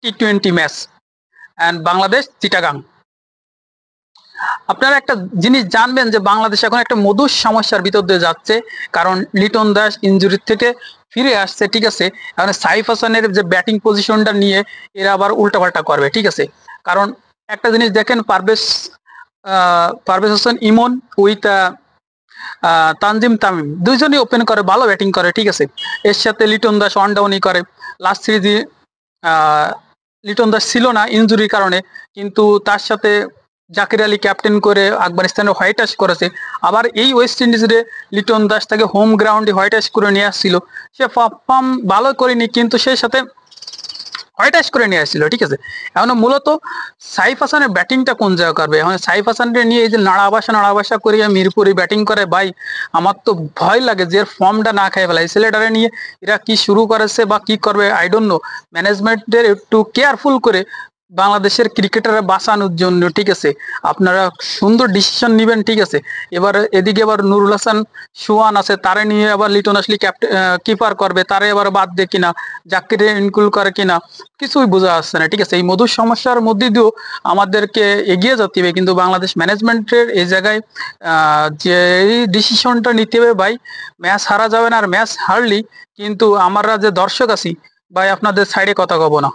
T20 match and Bangladesh Chittagong. আপনারা একটা জিনিস জানবেন যে বাংলাদেশ এখন একটা মধুর সমস্যার ভিতর দিয়ে যাচ্ছে, কারণ লিটন দাস ইনজুরি থেকে ফিরে আসছে, ঠিক আছে। এখন সাইফ হাসানের যে ব্যাটিং পজিশনটা নিয়ে এরা আবার উল্টাপাল্টা করবে, ঠিক আছে। কারণ একটা জিনিস দেখেন, পারভেজ হোসেন ইমন উইথ তানজিম তামিম দুইজনই ওপেন করে, ভালো ব্যাটিং করে, ঠিক আছে। এর সাথে লিটন দাস ওয়ান ডাউনই করে। লাস্ট সিরিজে লিটন দাস ছিল না ইনজুরির কারণে, কিন্তু তার সাথে জাকির আলী ক্যাপ্টেন করে আফগানিস্তানের হোয়াইট ওয়াশ করেছে। আবার এই ওয়েস্ট ইন্ডিজে লিটন দাস তাকে হোম গ্রাউন্ডে হোয়াইট ওয়াশ করে নিয়ে আসছিল, সে পারফর্ম ভালো করেনি, কিন্তু সেই সাথে হোয়াইট ওয়াশ করে নিয়ে আসছিল, ঠিক আছে। এখন মূলত সাইফ হাসানের ব্যাটিংটা কোন জায়গায় করবে? এখন সাইফ হাসানকে নিয়ে এই যে নাড়াবাসা করে মিরপুরে ব্যাটিং করে, ভাই আমার তো ভয় লাগে যে ফর্মটা না খাই ফেলা। এই ছেলেটারে নিয়ে এরা কি শুরু করেছে বা কি করবে আই ডোন্ট নো। ম্যানেজমেন্টের একটু কেয়ারফুল করে বাংলাদেশের ক্রিকেটারে বাঁচানোর জন্য, ঠিক আছে, আপনারা সুন্দর ডিসিশন নেবেন, ঠিক আছে। এবার এদিকে আবার নুরুল হাসান সুহান আছে, তারে নিয়ে আবার লিটন আসলি কিপার করবে, তারে আবার বাদ দিয়ে কিনা জাকিরে ইনক্লুড করে কিনা কিছুই বোঝা যাচ্ছে না, ঠিক আছে। এই মধুর সমস্যার মধ্যে দিয়েও আমাদেরকে এগিয়ে যেতে হবে, কিন্তু বাংলাদেশ ম্যানেজমেন্টের এই জায়গায় যে ডিসিশনটা নিতে হবে, ভাই ম্যাচ হারা যাবে না, আর ম্যাচ হারলি কিন্তু আমরা যে দর্শক আছি ভাই আপনাদের সাইডে কথা কব না।